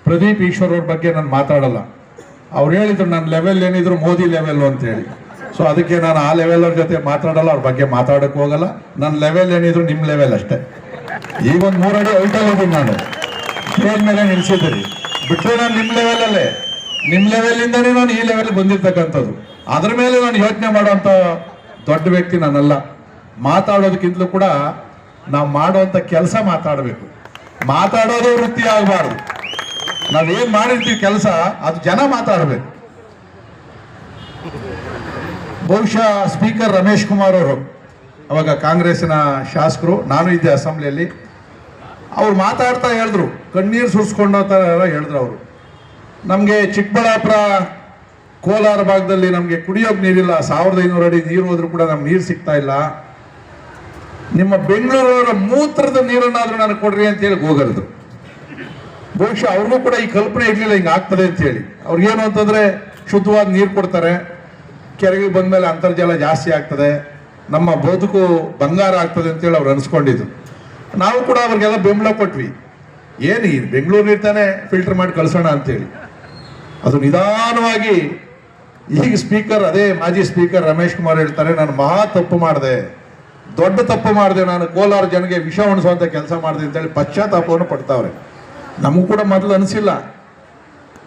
ಪ್ರದೀಪ್ ಈಶ್ವರ್ ಅವ್ರ ಬಗ್ಗೆ ನಾನು ಮಾತಾಡಲ್ಲ. ಅವ್ರು ಹೇಳಿದ್ರು ನನ್ನ ಲೆವೆಲ್ ಏನಿದ್ರು ಮೋದಿ ಲೆವೆಲ್ ಅಂತ ಹೇಳಿ. ಸೊ ಅದಕ್ಕೆ ನಾನು ಆ ಲೆವೆಲ್ ಅವ್ರ ಜೊತೆ ಮಾತಾಡಲ್ಲ, ಅವ್ರ ಬಗ್ಗೆ ಮಾತಾಡೋಕೆ ಹೋಗಲ್ಲ. ನನ್ನ ಲೆವೆಲ್ ಏನಿದ್ರು ನಿಮ್ಮ ಲೆವೆಲ್ ಅಷ್ಟೇ. ಈಗ ಒಂದು 3 ಅಡಿ ಔಟಲ್ಲಿ ಹೋಗಿ ನಾನು ಸ್ಟೇಜ್ ಮೇಲೆ ನಿಲ್ಸಿದ್ದೀರಿ, ಬಿಟ್ಟರೆ ನಾನು ನಿಮ್ಮ ಲೆವೆಲಲ್ಲೇ, ನಿಮ್ಮ ಲೆವೆಲಿಂದನೇ ನಾನು ಈ ಲೆವೆಲ್ ಬಂದಿರ್ತಕ್ಕಂಥದ್ದು. ಅದ್ರ ಮೇಲೆ ನಾನು ಯೋಚನೆ ಮಾಡೋಂಥ ದೊಡ್ಡ ವ್ಯಕ್ತಿ ನಾನಲ್ಲ. ಮಾತಾಡೋದಕ್ಕಿಂತಲೂ ಕೂಡ ನಾವು ಮಾಡುವಂಥ ಕೆಲಸ ಮಾತಾಡಬೇಕು. ಮಾತಾಡೋದು ವೃತ್ತಿ ಆಗಬಾರ್ದು. ನಾವೇನು ಮಾಡಿರ್ತೀವಿ ಕೆಲಸ, ಅದು ಜನ ಮಾತಾಡಬೇಕು. ಬಹುಶಃ ಸ್ಪೀಕರ್ ರಮೇಶ್ ಕುಮಾರ್ ಅವರು ಅವಾಗ ಕಾಂಗ್ರೆಸ್ಸಿನ ಶಾಸಕರು, ನಾನು ಇದ್ದೆ ಅಸೆಂಬ್ಲಿಯಲ್ಲಿ, ಅವ್ರು ಮಾತಾಡ್ತಾ ಹೇಳಿದ್ರು, ಕಣ್ಣೀರು ಸುರಿಸ್ಕೊಂಡೋ ಥರ ಹೇಳಿದ್ರು ಅವರು. ನಮಗೆ ಚಿಕ್ಕಬಳ್ಳಾಪುರ ಕೋಲಾರ ಭಾಗದಲ್ಲಿ ನಮಗೆ ಕುಡಿಯೋಕೆ ನೀರಿಲ್ಲ, 1500 ಅಡಿ ನೀರು ಹೋದ್ರೂ ಕೂಡ ನಮ್ಗೆ ನೀರು ಸಿಗ್ತಾ ಇಲ್ಲ. ನಿಮ್ಮ ಬೆಂಗಳೂರವರ ಮೂತ್ರದ ನೀರನ್ನಾದರೂ ನನಗೆ ಕೊಡ್ರಿ ಅಂತೇಳಿ ಹೋಗಲ್ದು. ಬಹುಶಃ ಅವ್ರಿಗೂ ಕೂಡ ಈ ಕಲ್ಪನೆ ಇರಲಿಲ್ಲ ಹಿಂಗೆ ಆಗ್ತದೆ ಅಂತೇಳಿ. ಅವ್ರಿಗೇನು ಅಂತಂದರೆ ಶುದ್ಧವಾದ ನೀರು ಕೊಡ್ತಾರೆ, ಕೆರೆಗೆ ಬಂದಮೇಲೆ ಅಂತರ್ಜಲ ಜಾಸ್ತಿ ಆಗ್ತದೆ, ನಮ್ಮ ಬದುಕು ಬಂಗಾರ ಆಗ್ತದೆ ಅಂತೇಳಿ ಅವ್ರು ಅನಿಸ್ಕೊಂಡಿದ್ದು. ನಾವು ಕೂಡ ಅವ್ರಿಗೆಲ್ಲ ಬೆಂಬಲ ಕೊಟ್ವಿ. ಏನು ಈ ಬೆಂಗಳೂರು ನೀರ್ತಾನೆ ಫಿಲ್ಟರ್ ಮಾಡಿ ಕಳಿಸೋಣ ಅಂತೇಳಿ. ಅದು ನಿಧಾನವಾಗಿ ಈಗ ಸ್ಪೀಕರ್, ಅದೇ ಮಾಜಿ ಸ್ಪೀಕರ್ ರಮೇಶ್ ಕುಮಾರ್ ಹೇಳ್ತಾರೆ, ನಾನು ಮಹಾ ತಪ್ಪು ಮಾಡಿದೆ, ದೊಡ್ಡ ತಪ್ಪು ಮಾಡಿದೆ, ನಾನು ಕೋಲಾರ ಜನಗೆ ವಿಷ ಉಣಿಸುವಂಥ ಕೆಲಸ ಮಾಡಿದೆ ಅಂತೇಳಿ ಪಶ್ಚಾತ್ತಾಪವನ್ನು ಪಡ್ತಾವ್ರೆ. ನಮಗೂ ಕೂಡ ಮೊದಲು ಅನಿಸಿಲ್ಲ.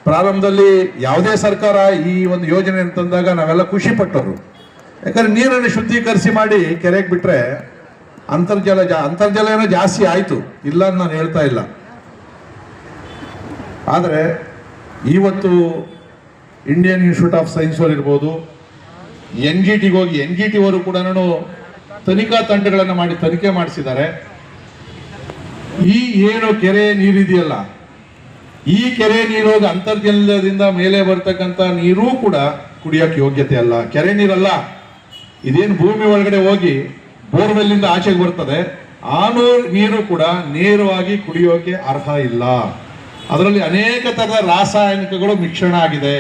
ಪ್ರಾರಂಭದಲ್ಲಿ ಯಾವುದೇ ಸರ್ಕಾರ ಈ ಒಂದು ಯೋಜನೆ ಅಂತಂದಾಗ ನಾವೆಲ್ಲ ಖುಷಿ ಪಟ್ಟವರು. ಯಾಕಂದ್ರೆ ನೀರನ್ನು ಶುದ್ಧೀಕರಿಸಿ ಮಾಡಿ ಕೆರೆಗೆ ಬಿಟ್ಟರೆ ಅಂತರ್ಜಲ ಏನೋ ಜಾಸ್ತಿ ಆಯಿತು, ಇಲ್ಲ ಅಂತ ನಾನು ಹೇಳ್ತಾ ಇಲ್ಲ. ಆದರೆ ಇವತ್ತು ಇಂಡಿಯನ್ ಇನ್ಸ್ಟಿಟ್ಯೂಟ್ ಆಫ್ ಸೈನ್ಸ್ ಅವರು ಇರ್ಬೋದು, NGT ಹೋಗಿ NGT ಅವರು ಕೂಡ ತನಿಖಾ ತಂಡಗಳನ್ನು ಮಾಡಿ ತನಿಖೆ ಮಾಡಿಸಿದ್ದಾರೆ. ಈ ಏನು ಕೆರೆ ನೀರಿದೆಯಲ್ಲ, ಈ ಕೆರೆ ನೀರು ಹೋಗಿ ಅಂತರ್ಜಲದಿಂದ ಮೇಲೆ ಬರ್ತಕ್ಕಂಥ ನೀರೂ ಕೂಡ ಕುಡಿಯೋಕೆ ಯೋಗ್ಯತೆ ಅಲ್ಲ, ಕೆರೆ ನೀರಲ್ಲ. ಇದೇನು ಭೂಮಿ ಒಳಗಡೆ ಹೋಗಿ ಬೋರ್ವೆಲ್ಲಿಂದ ಆಚೆಗೆ ಬರ್ತದೆ, ಆ ನೀರು ಕೂಡ ನೇರವಾಗಿ ಕುಡಿಯೋಕೆ ಅರ್ಹ ಇಲ್ಲ. ಅದರಲ್ಲಿ ಅನೇಕ ಥರದ ರಾಸಾಯನಿಕಗಳು ಮಿಶ್ರಣ ಆಗಿದೆ.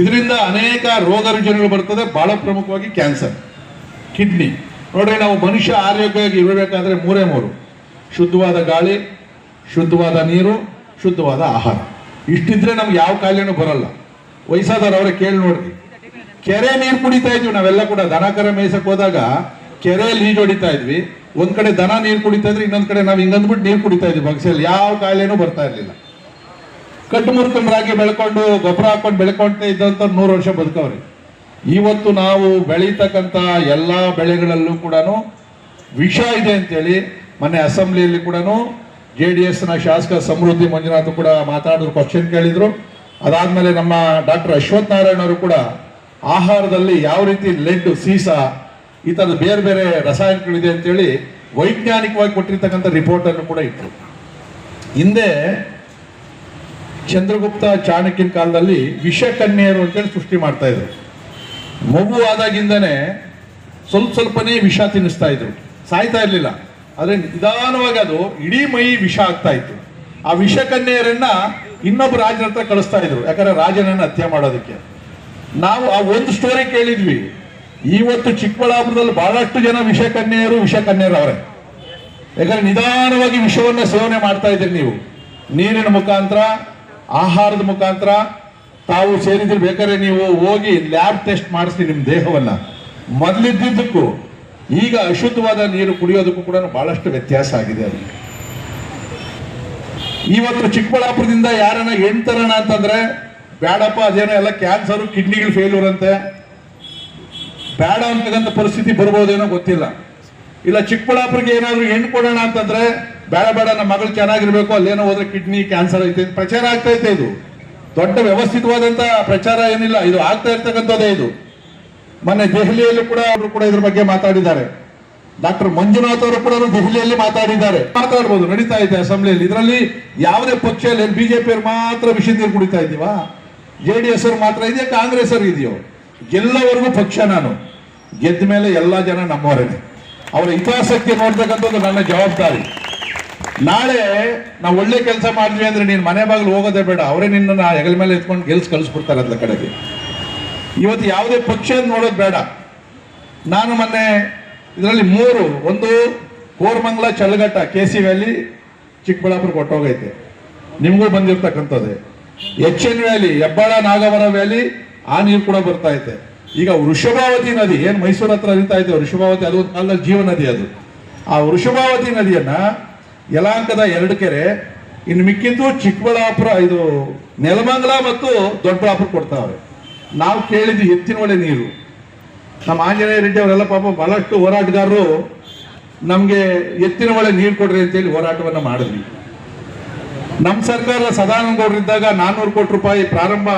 ಇದರಿಂದ ಅನೇಕ ರೋಗ ರುಜಿನಗಳು ಬರ್ತದೆ, ಬಹಳ ಪ್ರಮುಖವಾಗಿ ಕ್ಯಾನ್ಸರ್, ಕಿಡ್ನಿ. ನೋಡ್ರಿ, ನಾವು ಮನುಷ್ಯ ಆರೋಗ್ಯವಾಗಿ ಇರಬೇಕಾದ್ರೆ 3 ಶುದ್ಧವಾದ ಗಾಳಿ, ಶುದ್ಧವಾದ ನೀರು, ಶುದ್ಧವಾದ ಆಹಾರ. ಇಷ್ಟಿದ್ರೆ ನಮ್ಗೆ ಯಾವ ಕಾಯಿಲೆನೂ ಬರಲ್ಲ. ವಯಸ್ಸಾದವ್ರು ಅವರೇ ಕೇಳಿ ನೋಡ್ರಿ, ಕೆರೆ ನೀರು ಕುಡಿತಾ ಇದ್ವಿ ನಾವೆಲ್ಲ ಕೂಡ. ದನ ಕರ ಮೇಯ್ಸಕ್ಕೆ ಹೋದಾಗ ಕೆರೆಯಲ್ಲಿ ಈಜು ಹೊಡಿತಾ ಇದ್ವಿ. ಒಂದ್ ಕಡೆ ದನ ನೀರು ಕುಡಿತಾ ಇದ್ರಿ, ಇನ್ನೊಂದ್ ಕಡೆ ನಾವು ಹಿಂಗಂದ್ಬಿಟ್ಟು ನೀರು ಕುಡಿತಾ ಇದ್ವಿ ಬಗ್ಸಲ್ಲಿ. ಯಾವ ಕಾಯಿಲೆನೂ ಬರ್ತಾ ಇರಲಿಲ್ಲ. ಕಟ್ಟು ಮುರ್ಕೊಂಡ್ರಾಗಿ ಬೆಳ್ಕೊಂಡು ಗೊಬ್ಬರ ಹಾಕೊಂಡು ಬೆಳ್ಕೊಳ್ತಾ ಇದ್ದಂತ 100 ವರ್ಷ ಬದುಕವ್ರಿ. ಇವತ್ತು ನಾವು ಬೆಳೀತಕ್ಕಂಥ ಎಲ್ಲ ಬೆಳೆಗಳಲ್ಲೂ ಕೂಡ ವಿಷ ಇದೆ ಅಂತೇಳಿ ಮೊನ್ನೆ ಅಸೆಂಬ್ಲಿಯಲ್ಲಿ ಕೂಡ JDSನ ಶಾಸಕ ಸಮೃದ್ಧಿ ಮಂಜುನಾಥ್ ಕೂಡ ಮಾತಾಡಿದ್ರು, ಕ್ವಶನ್ ಕೇಳಿದ್ರು. ಅದಾದ್ಮೇಲೆ ನಮ್ಮ ಡಾಕ್ಟರ್ ಅಶ್ವಥ್ ನಾರಾಯಣ ಅವರು ಕೂಡ ಆಹಾರದಲ್ಲಿ ಯಾವ ರೀತಿ ಲೆಡ್, ಸೀಸ, ಈ ಥರದ ಬೇರೆ ಬೇರೆ ರಾಸಾಯನಿಕಗಳಿದೆ ಅಂತೇಳಿ ವೈಜ್ಞಾನಿಕವಾಗಿ ಕೊಟ್ಟಿರ್ತಕ್ಕಂಥ ರಿಪೋರ್ಟ್ ಅನ್ನು ಕೂಡ ಇಟ್ಟರು. ಹಿಂದೆ ಚಂದ್ರಗುಪ್ತ ಚಾಣಕ್ಯನ ಕಾಲದಲ್ಲಿ ವಿಷಕನ್ಯರು ಅಂತೇಳಿ ಸೃಷ್ಟಿ ಮಾಡ್ತಾ ಇದ್ರು. ಮಗು ಆದಾಗಿಂದನೇ ಸ್ವಲ್ಪನೇ ವಿಷ ತಿನ್ನಿಸ್ತಾ ಇದ್ರು, ಸಾಯ್ತಾ ಇರಲಿಲ್ಲ. ಆದರೆ ನಿಧಾನವಾಗಿ ಅದು ಇಡೀ ಮೈ ವಿಷ ಆಗ್ತಾ ಇತ್ತು. ಆ ವಿಷಕನ್ಯರನ್ನ ಇನ್ನೊಬ್ಬ ರಾಜನ ಹತ್ರ ಕಳಿಸ್ತಾ ಇದ್ರು, ಯಾಕಂದ್ರೆ ರಾಜನನ್ನ ಹತ್ಯೆ ಮಾಡೋದಕ್ಕೆ. ನಾವು ಆ ಒಂದು ಸ್ಟೋರಿ ಕೇಳಿದ್ವಿ. ಇವತ್ತು ಚಿಕ್ಕಬಳ್ಳಾಪುರದಲ್ಲಿ ಬಹಳಷ್ಟು ಜನ ವಿಷಕನ್ಯರು ಅವರೇ. ಯಾಕಂದ್ರೆ ನಿಧಾನವಾಗಿ ವಿಷವನ್ನ ಸೇವನೆ ಮಾಡ್ತಾ ಇದ್ದೀರಿ ನೀವು. ನೀರಿನ ಮುಖಾಂತರ, ಆಹಾರದ ಮುಖಾಂತರ ತಾವು ಸೇರಿದ್ರೆ ಬೇಕಾದ್ರೆ ನೀವು ಹೋಗಿ ಲ್ಯಾಬ್ ಟೆಸ್ಟ್ ಮಾಡಿಸಿ ನಿಮ್ಮ ದೇಹವನ್ನ. ಮೊದಲಿದ್ದಕ್ಕೂ ಈಗ ಅಶುದ್ಧವಾದ ನೀರು ಕುಡಿಯೋದಕ್ಕೂ ಕೂಡ ಬಹಳಷ್ಟು ವ್ಯತ್ಯಾಸ ಆಗಿದೆ. ಅದು ಇವತ್ತು ಚಿಕ್ಕಬಳ್ಳಾಪುರದಿಂದ ಯಾರನ್ನ ಹೆಣ್ತರೋಣ ಅಂತಂದ್ರೆ ಬೇಡಪ್ಪ, ಅದೇನೋ ಎಲ್ಲ ಕ್ಯಾನ್ಸರು, ಕಿಡ್ನಿಗಳು ಫೇಲ್ಯೂರ್ ಅಂತೆ, ಬೇಡ ಅಂತಕ್ಕಂಥ ಪರಿಸ್ಥಿತಿ ಬರ್ಬೋದೇನೋ ಗೊತ್ತಿಲ್ಲ. ಇಲ್ಲ ಚಿಕ್ಕಬಳ್ಳಾಪುರಕ್ಕೆ ಏನಾದ್ರು ಹೆಣ್ಣು ಕೊಡೋಣ ಅಂತಂದ್ರೆ ಬೇಡ ನಮ್ಮ ಮಗಳು ಚೆನ್ನಾಗಿರ್ಬೇಕು, ಅಲ್ಲೇನೋ ಹೋದ್ರೆ ಕಿಡ್ನಿ ಕ್ಯಾನ್ಸರ್ ಐತೆ ಪ್ರಚಾರ ಆಗ್ತಾ ಐತೆ. ಇದು ದೊಡ್ಡ ವ್ಯವಸ್ಥಿತವಾದಂತ ಪ್ರಚಾರ ಏನಿಲ್ಲ, ಇದು ಆಗ್ತಾ ಇರ್ತಕ್ಕಂಥದ್ದೇ. ಇದು ಮೊನ್ನೆ ದೆಹಲಿಯಲ್ಲೂ ಕೂಡ ಅವರು ಕೂಡ ಇದ್ರ ಬಗ್ಗೆ ಮಾತಾಡಿದ್ದಾರೆ. ಡಾಕ್ಟರ್ ಮಂಜುನಾಥ್ ಅವರು ಕೂಡ ದೆಹಲಿಯಲ್ಲಿ ಮಾತಾಡಿದ್ದಾರೆ. ಮಾತಾಡ್ಬೋದು, ನಡೀತಾ ಇದೆ ಅಸೆಂಬ್ಲಿಯಲ್ಲಿ. ಇದರಲ್ಲಿ ಯಾವುದೇ ಪಕ್ಷದಲ್ಲಿ BJP ಅವ್ರು ಮಾತ್ರ ವಿಷ ನೀರು ಕುಡಿತಾ ಇದ್ದೀವಾ, JDS ಅವ್ರು ಮಾತ್ರ ಇದೆಯಾ, ಕಾಂಗ್ರೆಸ್ ಅವ್ರು ಇದೆಯೋ? ಎಲ್ಲವರೆಗೂ ಪಕ್ಷ. ನಾನು ಗೆದ್ದ ಮೇಲೆ ಎಲ್ಲ ಜನ ನಮ್ಮವರೇನೆ. ಅವರ ಹಿತಾಸಕ್ತಿ ನೋಡ್ತಕ್ಕಂಥದ್ದು ನನ್ನ ಜವಾಬ್ದಾರಿ. ನಾಳೆ ನಾವು ಒಳ್ಳೆ ಕೆಲಸ ಮಾಡಿದ್ವಿ ಅಂದ್ರೆ ನೀನು ಮನೆ ಬಾಗಿಲು ಹೋಗೋದೇ ಬೇಡ, ಅವರೇ ನಿನ್ನ ಹೆಗಲ ಮೇಲೆ ಎತ್ಕೊಂಡು ಗೆಲ್ಸ್ ಕಳಿಸ್ಬಿಡ್ತಾರೆ ಅದ್ರ ಕಡೆಗೆ. ಇವತ್ತು ಯಾವುದೇ ಪಕ್ಷ ನೋಡೋದು ಬೇಡ. ನಾನು ಮೊನ್ನೆ ಇದರಲ್ಲಿ 3, ಒಂದು ಕೋರಮಂಗಲ, ಚಳ್ಳಘಟ್ಟ, KC ವ್ಯಾಲಿ, ಚಿಕ್ಕಬಳ್ಳಾಪುರ ಕೊಟ್ಟೋಗೈತೆ. ನಿಮಗೂ ಬಂದಿರ್ತಕ್ಕಂಥದ್ದೇ. H N valley, Hebbala Nagavara valley, ಆ ನೀರು ಕೂಡ ಬರ್ತಾ ಐತೆ. ಈಗ ವೃಷಭಾವತಿ ನದಿ ಏನು ಮೈಸೂರು ಹತ್ರ ಹರಿತಾ ಇದೆ, ವೃಷಭಾವತಿ, ಅದು ಒಂದು ಕಾಲದಲ್ಲಿ ಜೀವ ನದಿ. ಅದು ಆ ವೃಷಭಾವತಿ ನದಿಯನ್ನ ಯಲಹಂಕದ 2 ಕೆರೆ, ಇನ್ನು ಮಿಕ್ಕಿದ್ದು ಚಿಕ್ಕಬಳ್ಳಾಪುರ, ಇದು ನೆಲಮಂಗಲ ಮತ್ತು ದೊಡ್ಡಬಳ್ಳಾಪುರ ಕೊಡ್ತಾವ್ರೆ. ನಾವು ಕೇಳಿದ್ವಿ ಎತ್ತಿನ ಹೊಳೆ ನೀರು. ನಮ್ಮ ಆಂಜನೇಯ ರೆಡ್ಡಿ ಅವರೆಲ್ಲ ಪಾಪ ಬಹಳಷ್ಟು ಹೋರಾಟಗಾರರು ನಮಗೆ ಎತ್ತಿನ ಹೊಳೆ ನೀರು ಕೊಡ್ರಿ ಅಂತೇಳಿ ಹೋರಾಟವನ್ನ ಮಾಡಿದ್ವಿ. ನಮ್ಮ ಸರ್ಕಾರ ಸದಾನಂದ ಗೌಡರಿದ್ದಾಗ 400 ಕೋಟಿ ರೂಪಾಯಿ ಪ್ರಾರಂಭ